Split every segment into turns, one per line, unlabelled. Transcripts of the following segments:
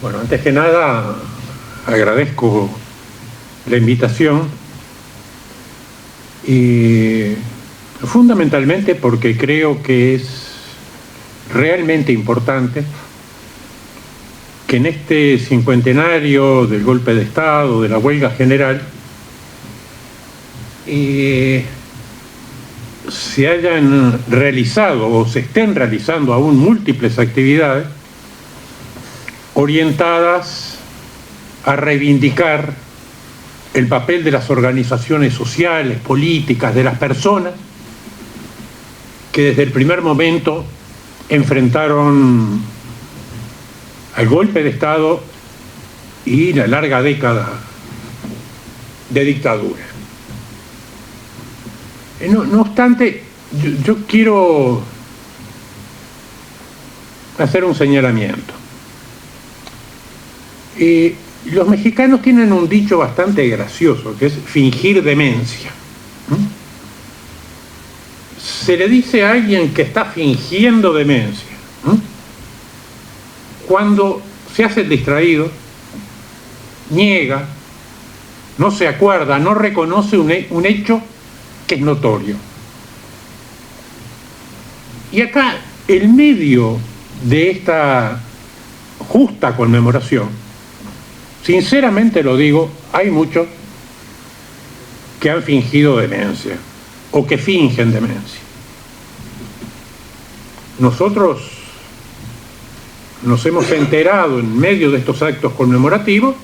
Bueno, antes que nada agradezco la invitación y fundamentalmente porque creo que es realmente importante que en este cincuentenario del golpe de Estado, de la huelga general, se hayan realizado o se estén realizando aún múltiples actividades orientadas a reivindicar el papel de las organizaciones sociales, políticas, de las personas que desde el primer momento enfrentaron al golpe de Estado y la larga década de dictadura. No obstante, yo quiero hacer un señalamiento. Los mexicanos tienen un dicho bastante gracioso, que es fingir demencia. Se le dice a alguien que está fingiendo demencia cuando se hace el distraído, niega, no se acuerda, no reconoce un hecho que es notorio. Y acá, en medio de esta justa conmemoración, sinceramente lo digo, hay muchos que han fingido demencia o que fingen demencia. Nosotros nos hemos enterado en medio de estos actos conmemorativos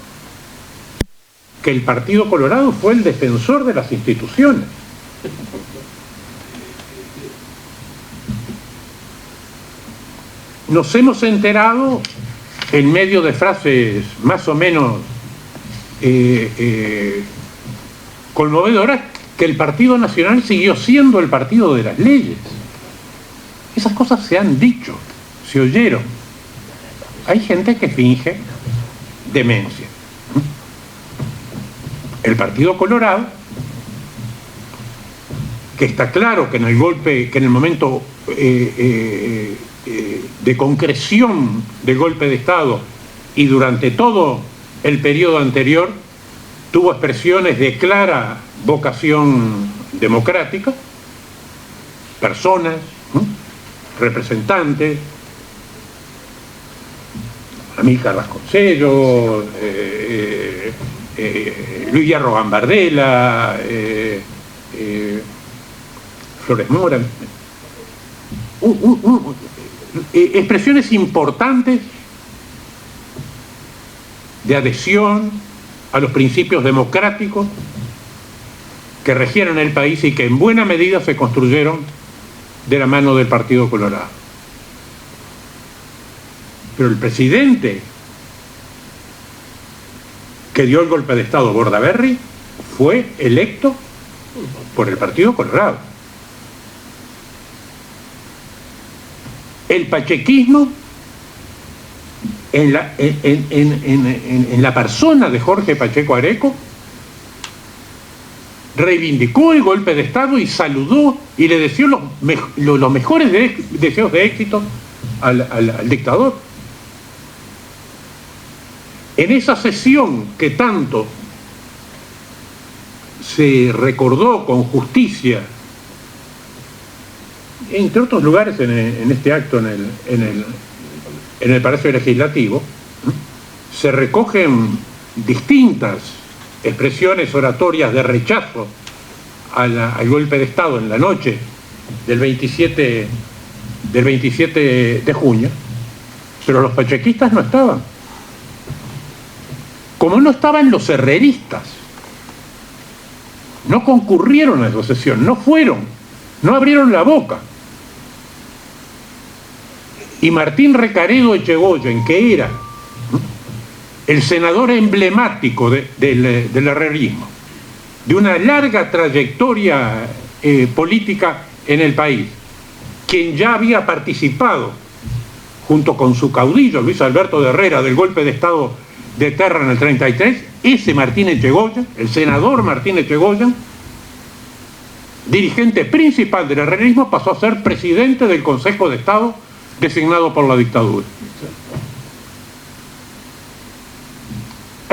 que el Partido Colorado fue el defensor de las instituciones. Nos hemos enterado en medio de frases más o menos conmovedoras que el Partido Nacional siguió siendo el partido de las leyes. Esas cosas se han dicho, se oyeron. Hay gente que finge demencia. El Partido Colorado, que está claro que en el golpe, que en el momento de concreción del golpe de Estado y durante todo el periodo anterior tuvo expresiones de clara vocación democrática, personas, representantes, Amílcar Vasconcellos, Luis Hierro Gambardella, Flores Mora, expresiones importantes de adhesión a los principios democráticos que regieron el país y que en buena medida se construyeron de la mano del Partido Colorado. Pero el presidente que dio el golpe de Estado, Bordaberry, fue electo por el Partido Colorado. El pachequismo, en la persona de Jorge Pacheco Areco, reivindicó el golpe de Estado y saludó y le deseó los mejores deseos de éxito al dictador. En esa sesión que tanto se recordó con justicia, entre otros lugares en este acto en el Palacio Legislativo, se recogen distintas expresiones oratorias de rechazo al golpe de Estado en la noche del 27 de junio, pero los pachequistas no estaban. Como no estaban los herreristas, no concurrieron a esa sesión, no fueron, no abrieron la boca. Y Martín Recaredo Echegoyen, que era el senador emblemático del herrerismo, de una larga trayectoria política en el país, quien ya había participado junto con su caudillo Luis Alberto de Herrera del golpe de Estado de Terra en el 33, ese Martín Echegoyen, el senador Martín Echegoyen, dirigente principal del herrerismo, pasó a ser presidente del Consejo de Estado designado por la dictadura.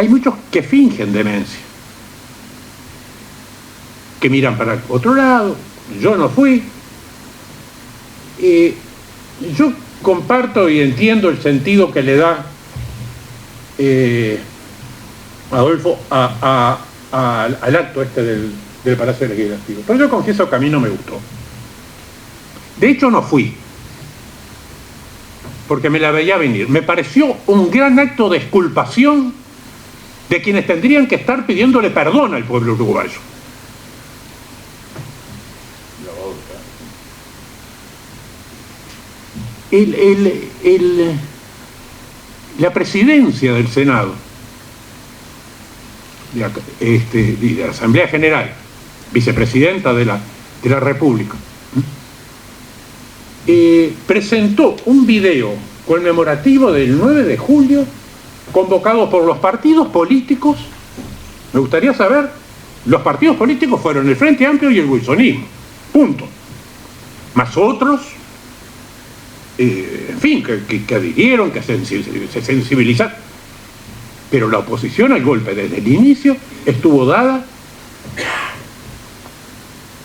hay muchos que fingen demencia, que miran para otro lado. Yo no fui. Yo comparto y entiendo el sentido que le da Adolfo al acto este del Palacio Legislativo, pero yo confieso que a mí no me gustó. De hecho no fui, porque me la veía venir. Me pareció un gran acto de exculpación de quienes tendrían que estar pidiéndole perdón al pueblo uruguayo. La presidencia del Senado, de la Asamblea General, vicepresidenta de la República, presentó un video conmemorativo del 9 de julio convocado por los partidos políticos. Me gustaría saber, los partidos políticos fueron el Frente Amplio y el wilsonismo, punto, más otros, en fin, que adhirieron, que se sensibilizaron, pero la oposición al golpe desde el inicio estuvo dada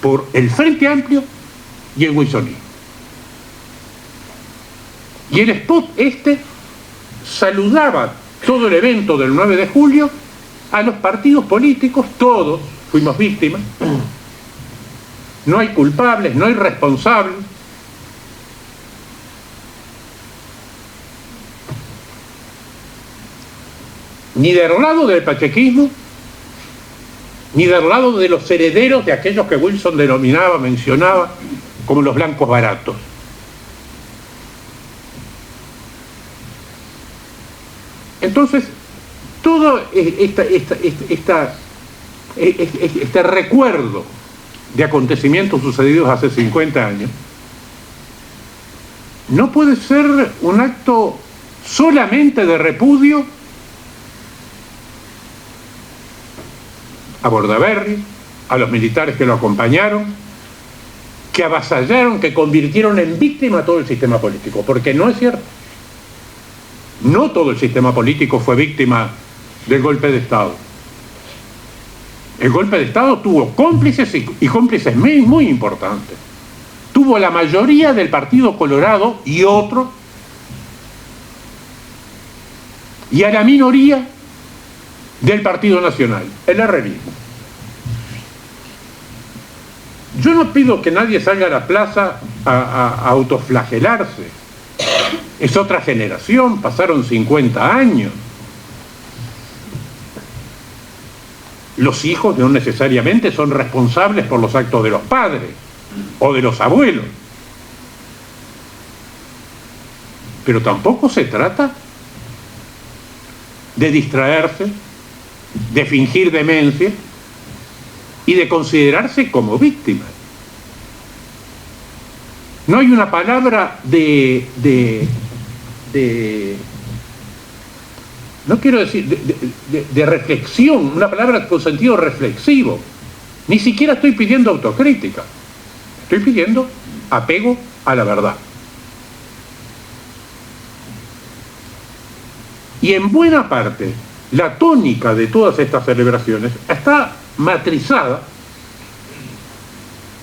por el Frente Amplio y el wilsonismo. Y el spot saludaba todo el evento del 9 de julio a los partidos políticos. Todos fuimos víctimas, no hay culpables, no hay responsables. Ni del lado del pachequismo, ni del lado de los herederos de aquellos que Wilson mencionaba como los blancos baratos. Entonces, todo este recuerdo de acontecimientos sucedidos hace 50 años no puede ser un acto solamente de repudio a Bordaberry, a los militares que lo acompañaron, que avasallaron, que convirtieron en víctima a todo el sistema político, porque no es cierto. No todo el sistema político fue víctima del golpe de Estado. El golpe de Estado tuvo cómplices y cómplices muy importantes. Tuvo la mayoría del Partido Colorado y otro, y a la minoría del Partido Nacional, el herrerismo. Yo no pido que nadie salga a la plaza a autoflagelarse. Es otra generación, pasaron 50 años. Los hijos no necesariamente son responsables por los actos de los padres o de los abuelos. Pero tampoco se trata de distraerse, de fingir demencia y de considerarse como víctimas. No hay una palabra no quiero decir de reflexión, una palabra con sentido reflexivo. Ni siquiera estoy pidiendo autocrítica, estoy pidiendo apego a la verdad. Y en buena parte la tónica de todas estas celebraciones está matrizada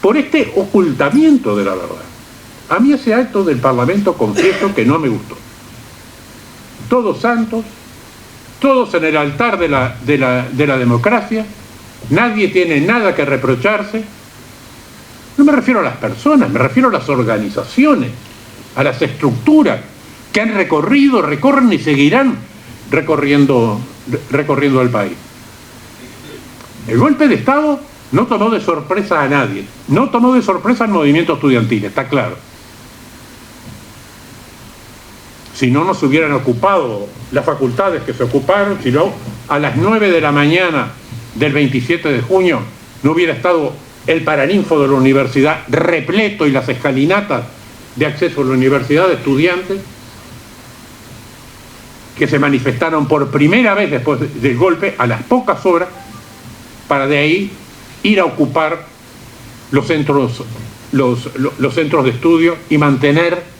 por este ocultamiento de la verdad. A mí ese acto del Parlamento, confieso que no me gustó. Todos santos, todos en el altar de la democracia, nadie tiene nada que reprocharse. No me refiero a las personas, me refiero a las organizaciones, a las estructuras que han recorrido, recorren y seguirán recorriendo el país. El golpe de Estado no tomó de sorpresa a nadie, no tomó de sorpresa al movimiento estudiantil, está claro. Si no nos hubieran ocupado las facultades que se ocuparon, si no, a las 9 de la mañana del 27 de junio no hubiera estado el Paraninfo de la universidad repleto y las escalinatas de acceso a la universidad de estudiantes que se manifestaron por primera vez después del golpe a las pocas horas para de ahí ir a ocupar los centros de estudio y mantener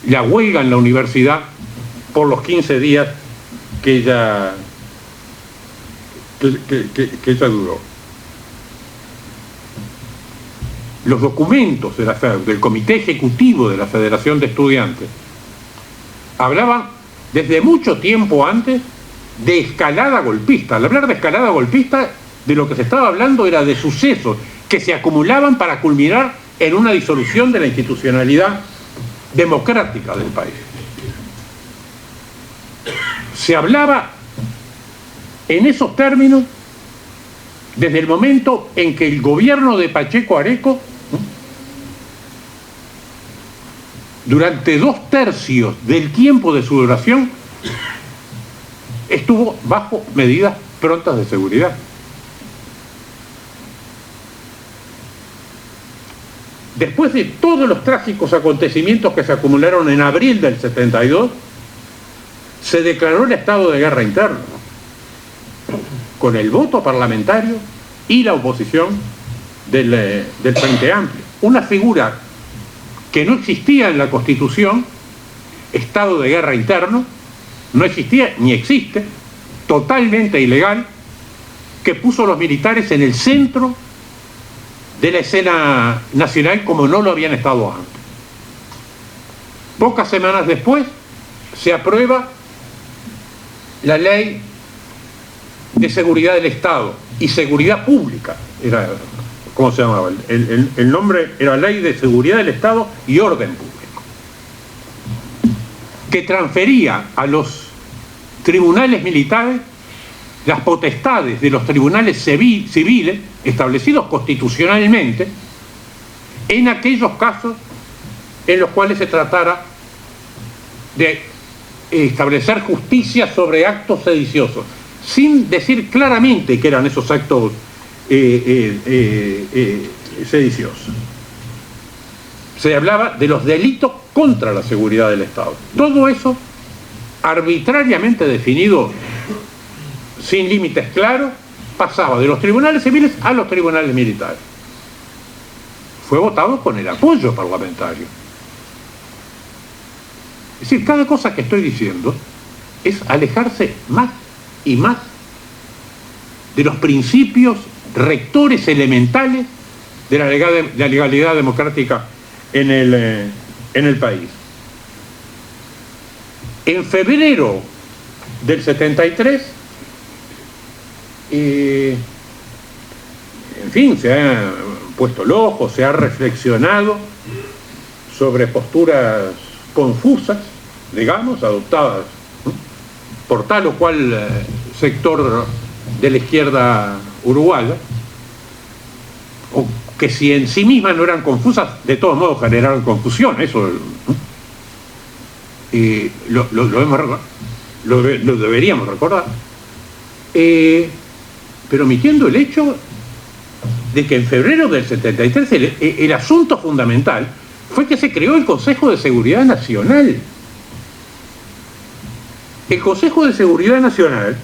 la huelga en la universidad por los 15 días que ella duró. Los documentos de del Comité Ejecutivo de la Federación de Estudiantes hablaban desde mucho tiempo antes de escalada golpista. Al hablar de escalada golpista, de lo que se estaba hablando era de sucesos que se acumulaban para culminar en una disolución de la institucionalidad democrática del país. Se hablaba en esos términos desde el momento en que el gobierno de Pacheco Areco, durante 2/3 del tiempo de su duración, estuvo bajo medidas prontas de seguridad. Después de todos los trágicos acontecimientos que se acumularon en abril del 72, se declaró el estado de guerra interno, con el voto parlamentario y la oposición del Frente Amplio. Una figura que no existía en la Constitución, estado de guerra interno, no existía ni existe, totalmente ilegal, que puso a los militares en el centro de la escena nacional como no lo habían estado antes. Pocas semanas después se aprueba la Ley de Seguridad del Estado y Seguridad Pública, era, ¿cómo se llamaba? El nombre era Ley de Seguridad del Estado y Orden Público, que transfería a los tribunales militares las potestades de los tribunales civiles establecidos constitucionalmente en aquellos casos en los cuales se tratara de establecer justicia sobre actos sediciosos, sin decir claramente que eran esos actos sediciosos. Se hablaba de los delitos contra la seguridad del Estado. Todo eso arbitrariamente definido, sin límites claros, pasaba de los tribunales civiles a los tribunales militares. Fue votado con el apoyo parlamentario. Es decir, cada cosa que estoy diciendo es alejarse más y más de los principios rectores elementales de la legalidad democrática en el país. En febrero del 73, en fin, se ha puesto el ojo, se ha reflexionado sobre posturas confusas, digamos, adoptadas por tal o cual sector de la izquierda uruguaya, o que si en sí mismas no eran confusas, de todos modos generaron confusión. Eso lo deberíamos recordar, pero omitiendo el hecho de que en febrero del 73 el asunto fundamental fue que se creó el Consejo de Seguridad Nacional. El Consejo de Seguridad Nacional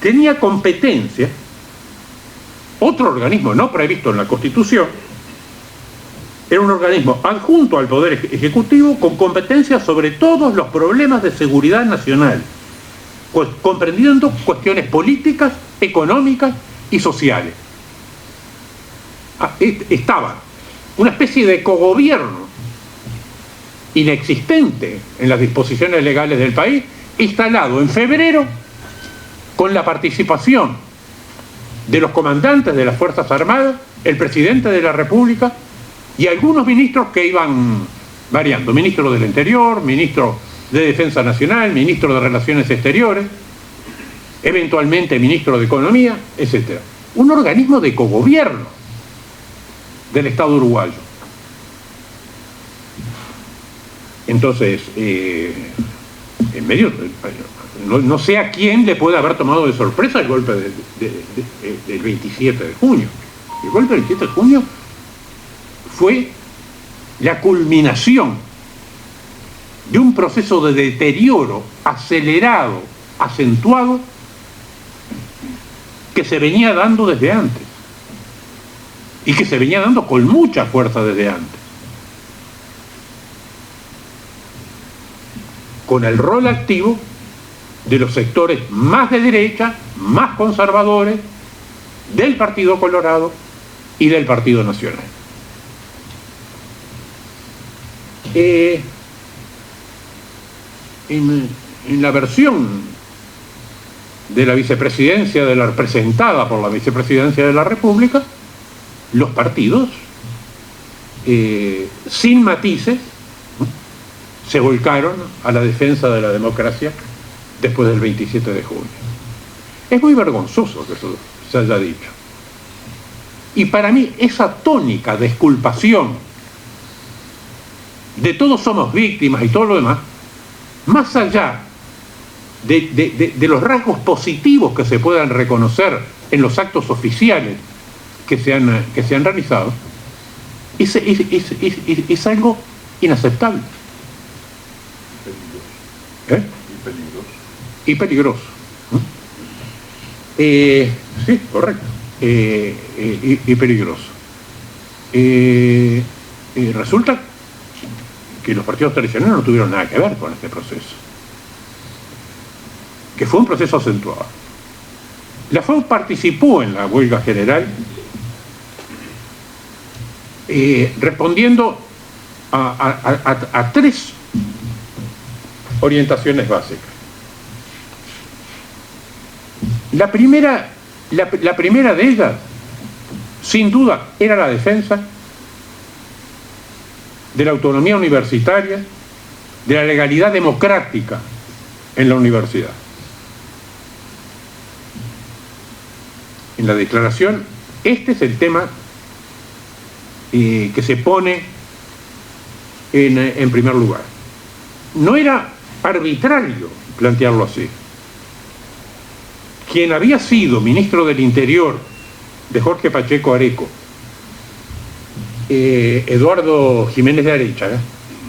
tenía competencia, otro organismo no previsto en la Constitución, era un organismo adjunto al Poder Ejecutivo con competencia sobre todos los problemas de seguridad nacional, comprendiendo cuestiones políticas, económicas y sociales. Estaba una especie de cogobierno inexistente en las disposiciones legales del país, instalado en febrero con la participación de los comandantes de las Fuerzas Armadas, el presidente de la República y algunos ministros que iban variando: ministro del Interior, ministro de Defensa Nacional, ministro de Relaciones Exteriores, eventualmente ministro de Economía, etc. Un organismo de cogobierno del Estado uruguayo. Entonces, en medio, no sé a quién le puede haber tomado de sorpresa el golpe del 27 de junio. El golpe del 27 de junio fue la culminación de un proceso de deterioro acelerado, acentuado, que se venía dando desde antes, y que se venía dando con mucha fuerza desde antes, con el rol activo de los sectores más de derecha, más conservadores, del Partido Colorado y del Partido Nacional. En la versión de la vicepresidencia, representada por la vicepresidencia de la República, los partidos, sin matices, se volcaron a la defensa de la democracia después del 27 de junio. Es muy vergonzoso que eso se haya dicho. Y para mí esa tónica de exculpación de todos somos víctimas y todo lo demás, más allá de los rasgos positivos que se puedan reconocer en los actos oficiales que se han realizado, es algo inaceptable. Y peligroso. Sí, correcto. Y peligroso. Resulta que los partidos tradicionales no tuvieron nada que ver con este proceso, que fue un proceso acentuado. La FAU participó en la huelga general respondiendo a tres orientaciones básicas. La primera de ellas, sin duda, era la defensa de la autonomía universitaria, de la legalidad democrática en la universidad. En la declaración, este es el tema que se pone en primer lugar. No era arbitrario plantearlo así. Quien había sido ministro del Interior de Jorge Pacheco Areco, Eduardo Jiménez de Arechaga,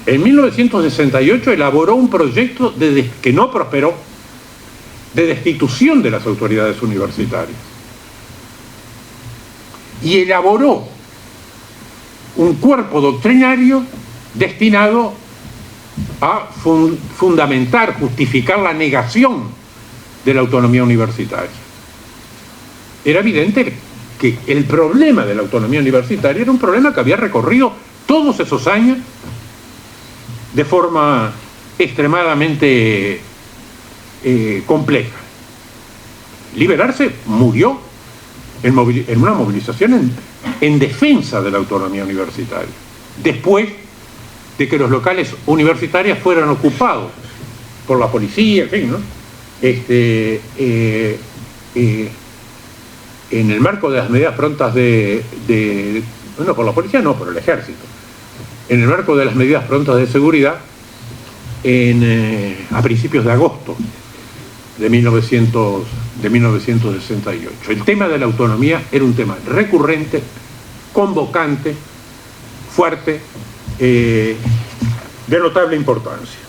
en 1968 elaboró un proyecto que no prosperó, de destitución de las autoridades universitarias. Y elaboró un cuerpo doctrinario destinado a fundamentar, justificar la negación de la autonomía universitaria. Era evidente que el problema de la autonomía universitaria era un problema que había recorrido todos esos años de forma extremadamente compleja. Liberarse murió en una movilización en defensa de la autonomía universitaria, después de que los locales universitarios fueran ocupados por la policía, en fin, ¿no? En el marco de las medidas prontas no por la policía, no, por el ejército, en el marco de las medidas prontas de seguridad a principios de agosto de 1968. El tema de la autonomía era un tema recurrente, convocante, fuerte, de notable importancia.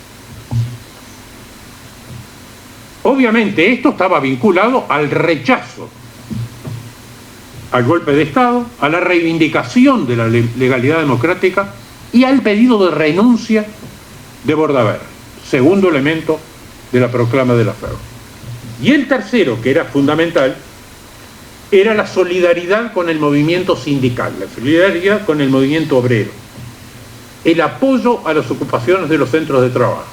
Obviamente esto estaba vinculado al rechazo al golpe de Estado, a la reivindicación de la legalidad democrática y al pedido de renuncia de Bordaberry, segundo elemento de la proclama de la FAU. Y el tercero, que era fundamental, era la solidaridad con el movimiento sindical, la solidaridad con el movimiento obrero, el apoyo a las ocupaciones de los centros de trabajo.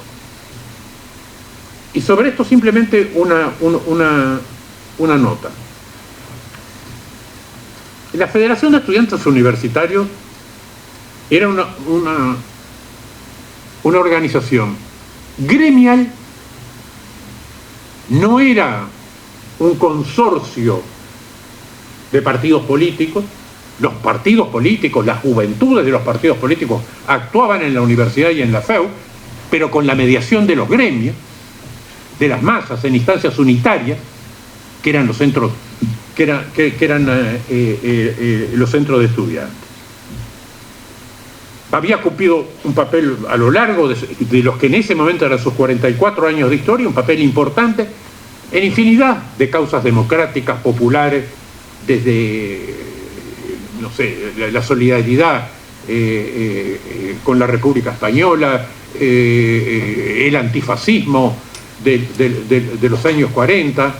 Y sobre esto simplemente una nota. La Federación de Estudiantes Universitarios era una organización gremial, no era un consorcio de partidos políticos. Los partidos políticos, las juventudes de los partidos políticos actuaban en la universidad y en la FEU, pero con la mediación de los gremios, de las masas, en instancias unitarias, que eran los centros, los centros de estudiantes. Había cumplido un papel a lo largo de los que en ese momento eran sus 44 años de historia, un papel importante en infinidad de causas democráticas, populares, desde, no sé, la solidaridad con la República Española, el antifascismo, de los años 40,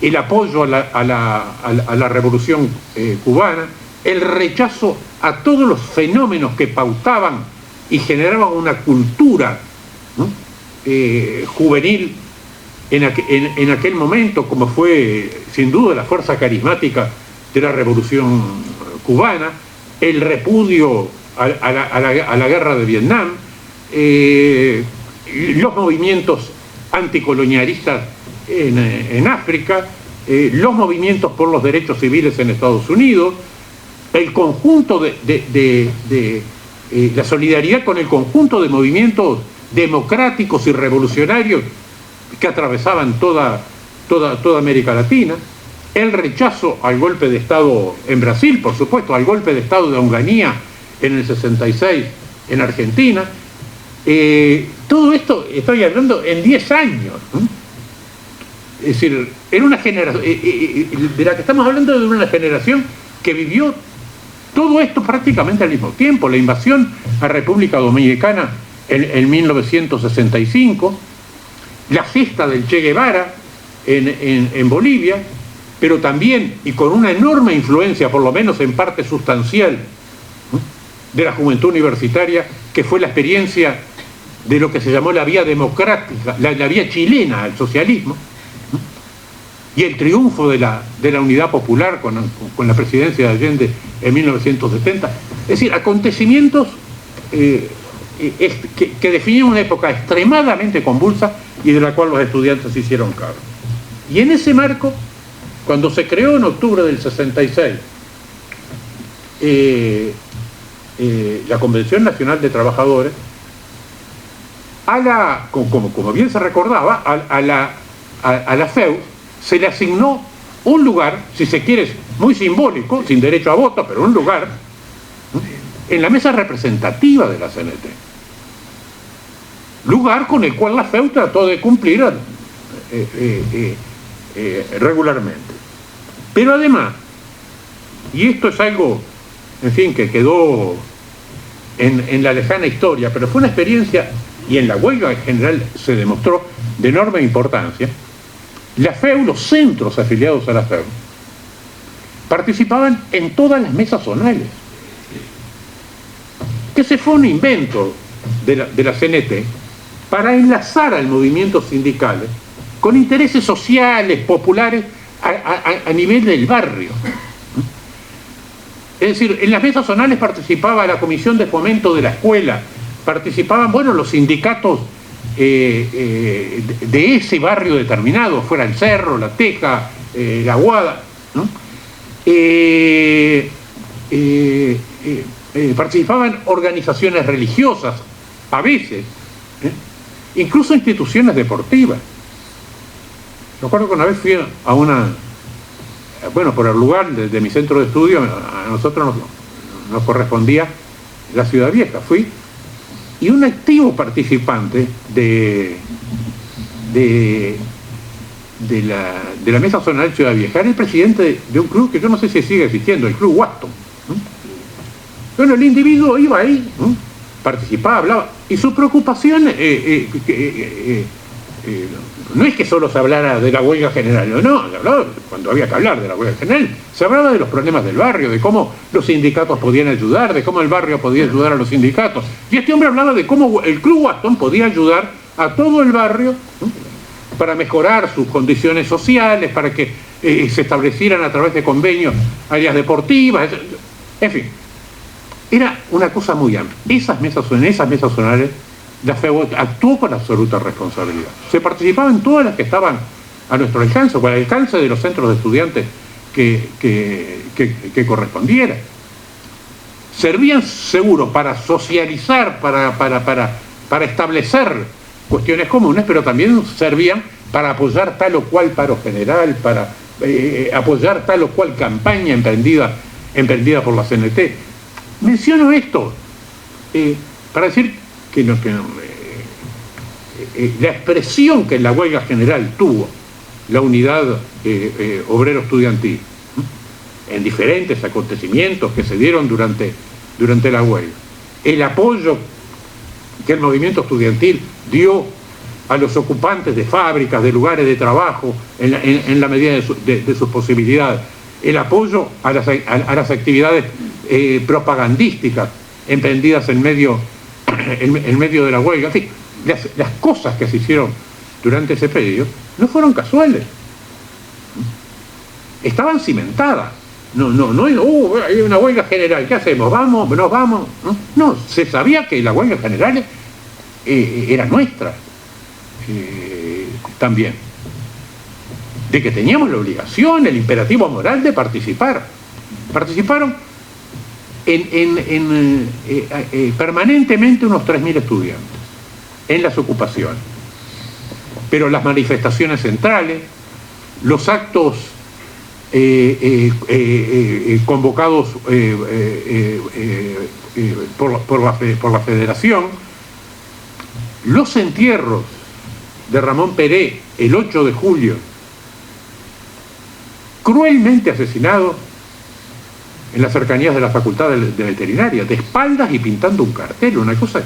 el apoyo a la revolución cubana, el rechazo a todos los fenómenos que pautaban y generaban una cultura, ¿no?, juvenil en aquel momento, como fue sin duda la fuerza carismática de la revolución cubana, el repudio a la guerra de Vietnam, los movimientos anticolonialistas en África, los movimientos por los derechos civiles en Estados Unidos, el conjunto la solidaridad con el conjunto de movimientos democráticos y revolucionarios que atravesaban toda América Latina, el rechazo al golpe de Estado en Brasil, por supuesto, al golpe de Estado de Onganía en el 66 en Argentina. Todo esto estoy hablando en 10 años, ¿no? Es decir, era una generación, de la que estamos hablando, de una generación que vivió todo esto prácticamente al mismo tiempo. La invasión a República Dominicana en 1965, la gesta del Che Guevara en Bolivia, pero también, y con una enorme influencia, por lo menos en parte sustancial, ¿no?, de la juventud universitaria, que fue la experiencia de lo que se llamó la vía democrática, la vía chilena al socialismo, ¿no?, y el triunfo de la unidad popular con la presidencia de Allende en 1970. Es decir, acontecimientos que definían una época extremadamente convulsa y de la cual los estudiantes se hicieron cargo. Y en ese marco, cuando se creó en octubre del 66 la Convención Nacional de Trabajadores, como bien se recordaba, a la FEU se le asignó un lugar, si se quiere, muy simbólico, sin derecho a voto, pero un lugar, ¿no?, en la mesa representativa de la CNT. Lugar con el cual la FEU trató de cumplir regularmente. Pero además, y esto es algo, en fin, que quedó en la lejana historia, pero fue una experiencia, y en la huelga en general se demostró, de enorme importancia. La FEU, los centros afiliados a la FEU, participaban en todas las mesas zonales, que ese fue un invento de la CNT para enlazar al movimiento sindical con intereses sociales, populares, a nivel del barrio. Es decir, en las mesas zonales participaba la Comisión de Fomento de la Escuela, participaban, bueno, los sindicatos de ese barrio determinado, fuera el Cerro, la Teja, la Aguada, ¿no? Participaban organizaciones religiosas, a veces, incluso instituciones deportivas. Recuerdo que una vez fui a por el lugar de mi centro de estudio, a nosotros nos correspondía la Ciudad Vieja. Fui, y un activo participante de la mesa zonal Ciudad Vieja era el presidente de un club que yo no sé si sigue existiendo, el Club Watton, ¿no? Bueno, el individuo iba ahí, ¿no?, participaba, hablaba, y su preocupación no es que solo se hablara de la huelga general, no, se hablaba, cuando había que hablar de la huelga general, se hablaba de los problemas del barrio, de cómo los sindicatos podían ayudar, de cómo el barrio podía ayudar a los sindicatos. Y este hombre hablaba de cómo el Club Watton podía ayudar a todo el barrio, ¿no?, para mejorar sus condiciones sociales, para que se establecieran a través de convenios áreas deportivas, en fin. Era una cosa muy amplia. En esas mesas zonales, la FEU actuó con absoluta responsabilidad. Se participaba en todas las que estaban a nuestro alcance, o al alcance de los centros de estudiantes que correspondiera. Servían seguro para socializar, para establecer cuestiones comunes, pero también servían para apoyar tal o cual paro general, para apoyar tal o cual campaña emprendida por la CNT. Menciono esto para decir que la expresión que en la huelga general tuvo la unidad obrero estudiantil, en diferentes acontecimientos que se dieron durante la huelga, el apoyo que el movimiento estudiantil dio a los ocupantes de fábricas, de lugares de trabajo, en la medida de sus posibilidades, el apoyo a las actividades propagandísticas emprendidas en medio de la huelga. En fin, las cosas que se hicieron durante ese periodo no fueron casuales, estaban cimentadas. No, hay una huelga general, ¿qué hacemos? ¿Vamos? ¿No vamos? No, se sabía que la huelga general era nuestra también, de que teníamos la obligación, el imperativo moral de participar. Participaron permanentemente unos 3.000 estudiantes en las ocupaciones, pero las manifestaciones centrales, los actos convocados por la Federación, los entierros de Ramón Peré el 8 de julio, cruelmente asesinado en las cercanías de la Facultad de Veterinaria, de espaldas y pintando un cartel, una cosa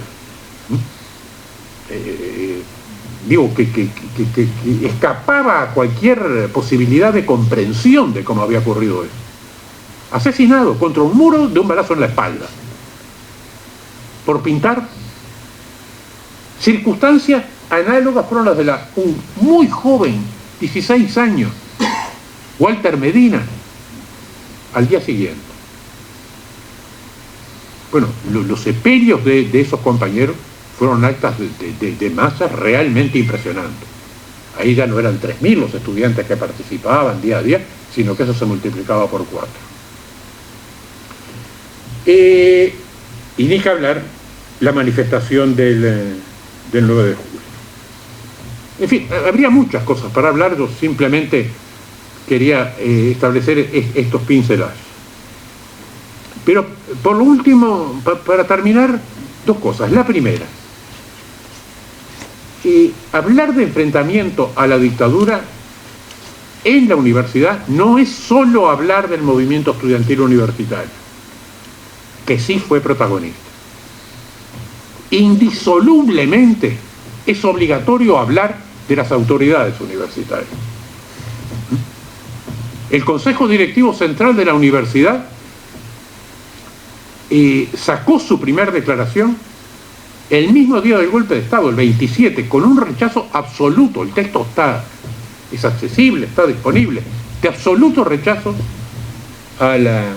que escapaba a cualquier posibilidad de comprensión de cómo había ocurrido eso. Asesinado contra un muro de un balazo en la espalda, por pintar. Circunstancias análogas fueron las de un muy joven, 16 años, Walter Medina, al día siguiente. Bueno, los sepelios de esos compañeros fueron actas de masas realmente impresionantes. Ahí ya no eran 3.000 los estudiantes que participaban día a día, sino que eso se multiplicaba por 4. Y ni que hablar la manifestación del 9 de julio. En fin, habría muchas cosas para hablar, yo simplemente quería establecer estos pincelajes. Pero por lo último, para terminar, dos cosas. La primera, hablar de enfrentamiento a la dictadura en la universidad no es solo hablar del movimiento estudiantil universitario, que sí fue protagonista. Indisolublemente es obligatorio hablar de las autoridades universitarias. El Consejo Directivo Central de la Universidad sacó su primera declaración el mismo día del golpe de Estado, el 27, con un rechazo absoluto. El texto es accesible, está disponible, de absoluto rechazo al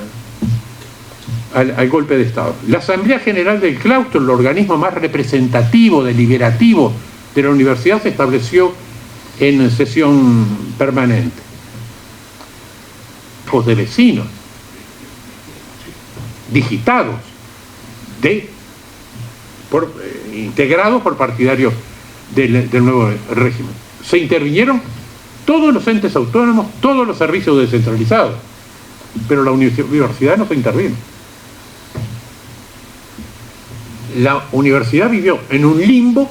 golpe de Estado. La Asamblea General del Claustro, el organismo más representativo, deliberativo de la universidad, se estableció en sesión permanente. Hijos de vecinos, digitados, integrados por partidarios del nuevo régimen. Se intervinieron todos los entes autónomos, todos los servicios descentralizados, pero la universidad no se intervino. La universidad vivió en un limbo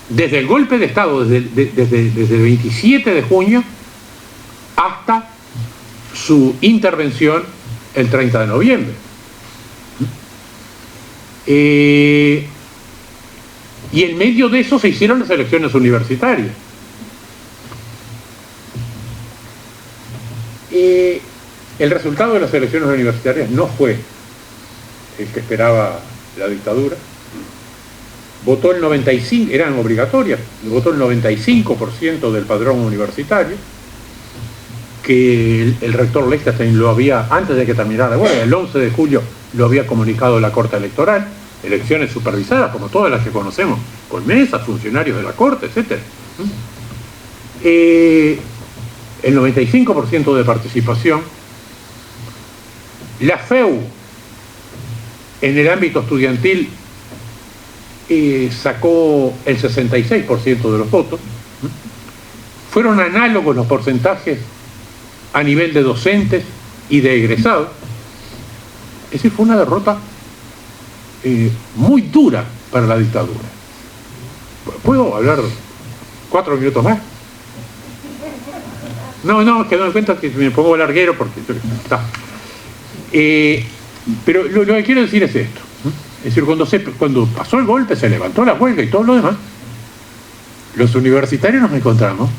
desde el golpe de Estado, desde el 27 de junio hasta su intervención el 30 de noviembre. Y en medio de eso se hicieron las elecciones universitarias. El resultado de las elecciones universitarias no fue el que esperaba la dictadura. Votó el 95%, eran obligatorias, votó el 95% del padrón universitario, que el rector Liechtenstein lo había, antes de que terminara la huelga, el 11 de julio lo había comunicado la Corte Electoral, elecciones supervisadas, como todas las que conocemos, con mesas, funcionarios de la Corte, etc. El 95% de participación. La FEU, en el ámbito estudiantil, sacó el 66% de los votos. Fueron análogos los porcentajes a nivel de docentes y de egresados. Es decir, fue una derrota muy dura para la dictadura. ¿Puedo hablar 4 minutos más? No, es que no me cuenta que me pongo larguero porque está. Pero lo que quiero decir es esto. Es decir, cuando pasó el golpe, se levantó la huelga y todo lo demás, los universitarios nos encontramos,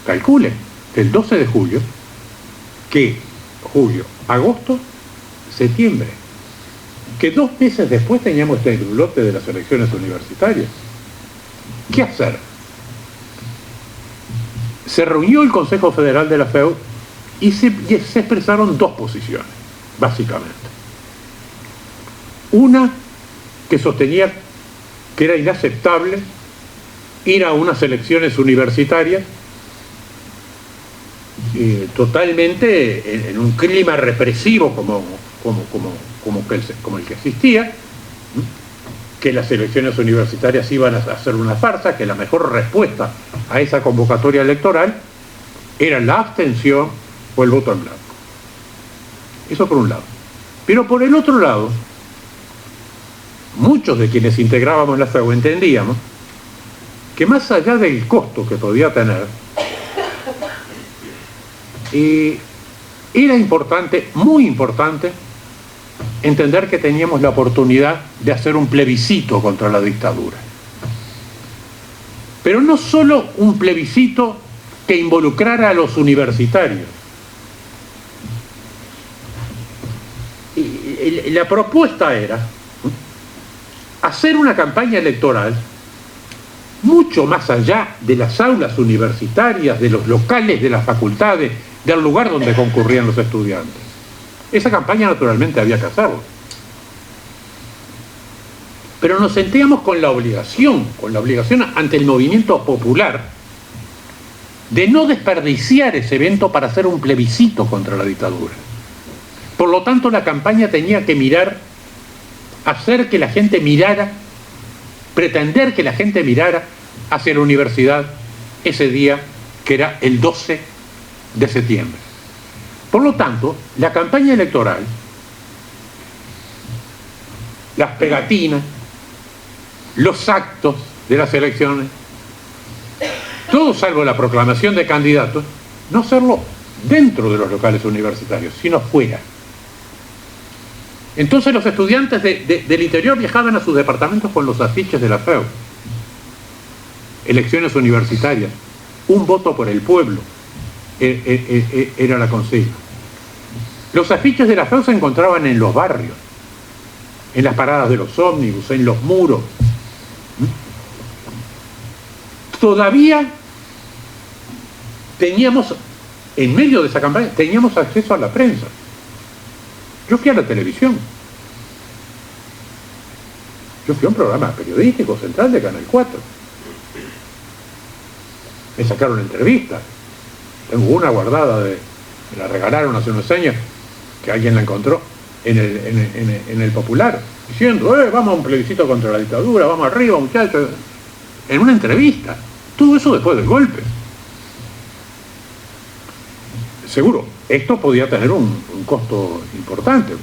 calculen, el 12 de julio, que julio, agosto, septiembre, que 2 meses después teníamos este lote de las elecciones universitarias. ¿Qué hacer? Se reunió el Consejo Federal de la FEUC y se expresaron 2 posiciones, básicamente. Una que sostenía que era inaceptable ir a unas elecciones universitarias totalmente en un clima represivo como el que existía, que las elecciones universitarias iban a ser una farsa, que la mejor respuesta a esa convocatoria electoral era la abstención o el voto en blanco. Eso por un lado. Pero por el otro lado, muchos de quienes integrábamos la FEUC entendíamos que más allá del costo que podía tener, era importante, muy importante, entender que teníamos la oportunidad de hacer un plebiscito contra la dictadura. Pero no solo un plebiscito que involucrara a los universitarios. La propuesta era hacer una campaña electoral mucho más allá de las aulas universitarias, de los locales de las facultades, del lugar donde concurrían los estudiantes. Esa campaña naturalmente había que hacerlo. Pero nos sentíamos con la obligación ante el movimiento popular de no desperdiciar ese evento para hacer un plebiscito contra la dictadura. Por lo tanto, la campaña tenía que mirar, hacer que la gente mirara, pretender que la gente mirara hacia la universidad ese día, que era el 12 de septiembre. Por lo tanto, la campaña electoral, las pegatinas, los actos de las elecciones, todo salvo la proclamación de candidatos, no hacerlo dentro de los locales universitarios, sino fuera. Entonces los estudiantes del interior viajaban a sus departamentos con los afiches de la FEUC. Elecciones universitarias, un voto por el pueblo, era la consigna. Los afiches de la FEUC se encontraban en los barrios, en las paradas de los ómnibus, en los muros. Todavía teníamos, en medio de esa campaña, teníamos acceso a la prensa. Yo fui a la televisión. Yo fui a un programa periodístico central de Canal 4. Me sacaron entrevistas. Tengo una guardada, me la regalaron hace unos años, que alguien la encontró en el Popular, diciendo, vamos a un plebiscito contra la dictadura, vamos arriba, muchachos. En una entrevista. Todo eso después del golpe. Seguro, esto podía tener un costo importante.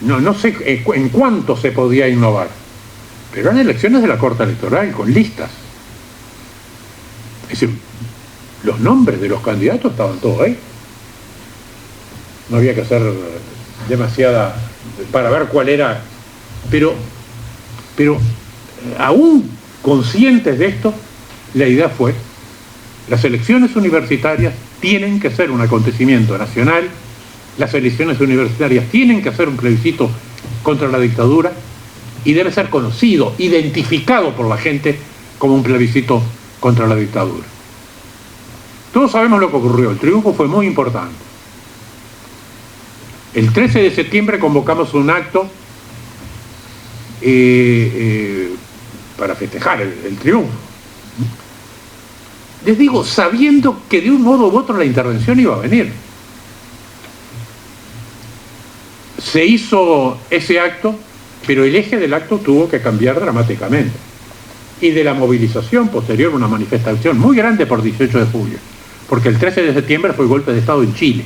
No sé en cuánto se podía innovar, pero eran elecciones de la Corte Electoral con listas. Es decir, los nombres de los candidatos estaban todos ahí. No había que hacer demasiada para ver cuál era, pero aún conscientes de esto, la idea fue: las elecciones universitarias tienen que ser un acontecimiento nacional, las elecciones universitarias tienen que ser un plebiscito contra la dictadura y debe ser conocido, identificado por la gente como un plebiscito contra la dictadura. Todos sabemos lo que ocurrió, el triunfo fue muy importante. El 13 de septiembre convocamos un acto para festejar el triunfo. Les digo, sabiendo que de un modo u otro la intervención iba a venir. Se hizo ese acto, pero el eje del acto tuvo que cambiar dramáticamente. Y de la movilización posterior, una manifestación muy grande por 18 de julio, porque el 13 de septiembre fue el golpe de Estado en Chile.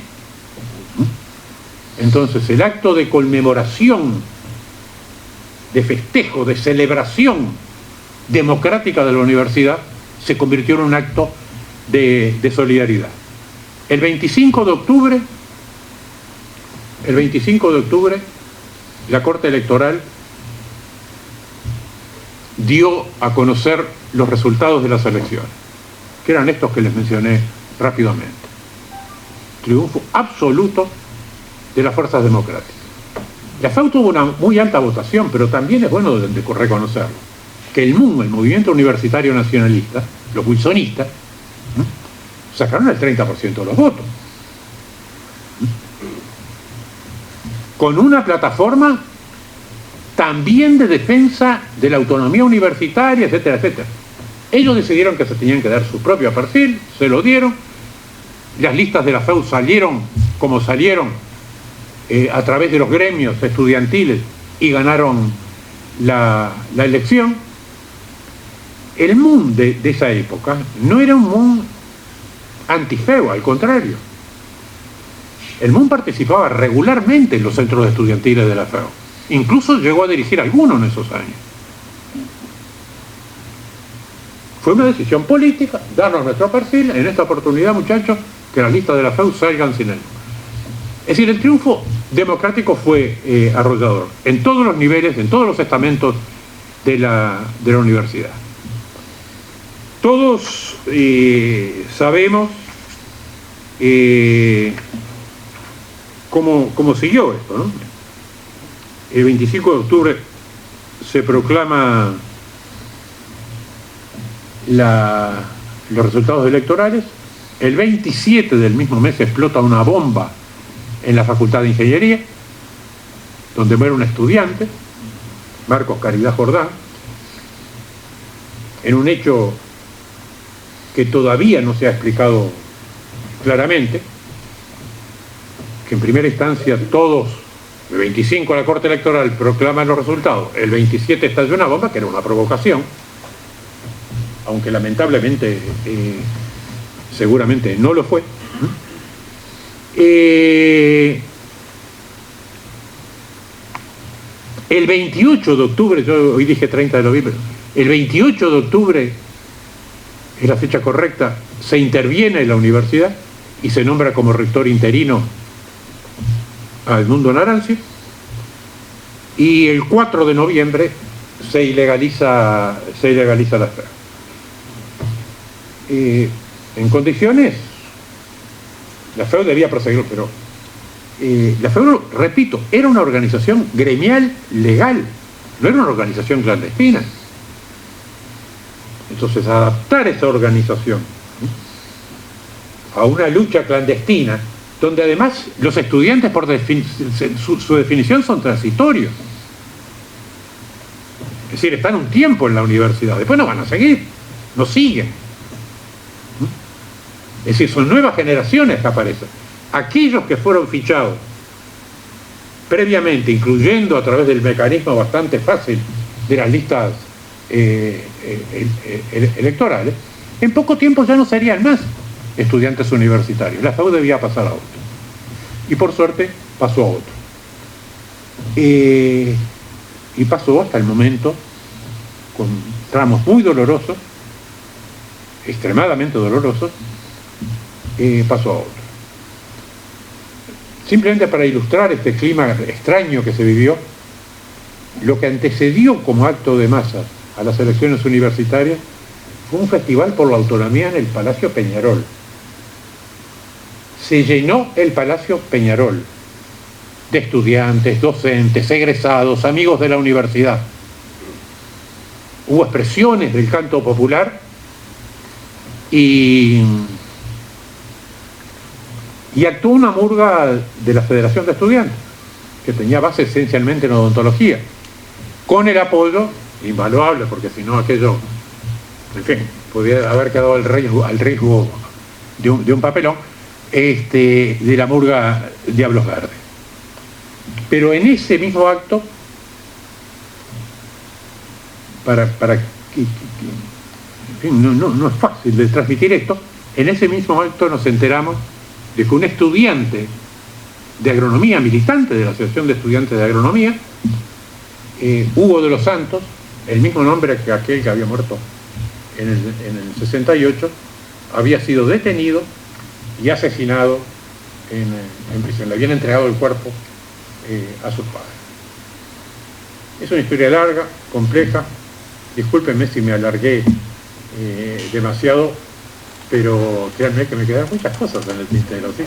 Entonces, el acto de conmemoración, de festejo, de celebración democrática de la universidad, se convirtió en un acto de solidaridad. El 25 de octubre la Corte Electoral dio a conocer los resultados de las elecciones, que eran estos que les mencioné rápidamente. Triunfo absoluto de las fuerzas democráticas. La FAU tuvo una muy alta votación, pero también es bueno de reconocerlo, que el MUN, el Movimiento Universitario Nacionalista, los wilsonistas, sacaron el 30% de los votos. Con una plataforma también de defensa de la autonomía universitaria, etcétera, etcétera. Ellos decidieron que se tenían que dar su propio perfil, se lo dieron. Las listas de la FAU salieron como salieron, a través de los gremios estudiantiles, y ganaron la elección. El MUN de esa época no era un MUN anti-FEU, al contrario. El MUN participaba regularmente en los centros estudiantiles de la FEU. Incluso llegó a dirigir alguno en esos años. Fue una decisión política, darnos nuestro perfil. En esta oportunidad, muchachos, que las listas de la FEU salgan sin él. Es decir, el triunfo democrático fue arrollador, en todos los niveles, en todos los estamentos de la universidad. Todos sabemos cómo siguió esto, ¿no? El 25 de octubre se proclama los resultados electorales. El 27 del mismo mes explota una bomba en la Facultad de Ingeniería, donde muere un estudiante, Marcos Caridad Jordán, en un hecho que todavía no se ha explicado claramente, que en primera instancia todos, el 25 la Corte Electoral proclaman los resultados, el 27 estalló una bomba que era una provocación, aunque lamentablemente seguramente no lo fue. El 28 de octubre, yo hoy dije 30 de noviembre, el 28 de octubre, es la fecha correcta, se interviene en la universidad y se nombra como rector interino a Edmundo Narancio, y el 4 de noviembre se ilegaliza la FEU. En condiciones, la FEU debía proseguir, pero la FEU, repito, era una organización gremial legal, no era una organización clandestina. Entonces, adaptar esa organización a una lucha clandestina, donde además los estudiantes, por su definición, son transitorios. Es decir, están un tiempo en la universidad, después no van a seguir, no siguen. Es decir, son nuevas generaciones que aparecen. Aquellos que fueron fichados previamente, incluyendo a través del mecanismo bastante fácil de las listas electorales, en poco tiempo ya no serían más estudiantes universitarios. La FEU debía pasar a otro. Y por suerte pasó a otro. Y pasó hasta el momento, con tramos muy dolorosos, extremadamente dolorosos, pasó a otro. Simplemente para ilustrar este clima extraño que se vivió, lo que antecedió como acto de masa a las elecciones universitarias fue un festival por la autonomía en el Palacio Peñarol. Se llenó el Palacio Peñarol de estudiantes, docentes, egresados, amigos de la universidad. Hubo expresiones del canto popular y actuó una murga de la Federación de Estudiantes, que tenía base esencialmente en odontología, con el apoyo invaluable, porque si no aquello, en fin, podría haber quedado al riesgo de un papelón, de la murga Diablos Verdes. Pero en ese mismo acto, en fin, no es fácil de transmitir esto, en ese mismo acto nos enteramos de que un estudiante de agronomía, militante de la Asociación de Estudiantes de Agronomía, Hugo de los Santos, el mismo nombre que aquel que había muerto en el 68, había sido detenido y asesinado en prisión. Le habían entregado el cuerpo a sus padres. Es una historia larga, compleja. Discúlpenme si me alargué demasiado, pero créanme que me quedan muchas cosas en el tintero, ¿sí?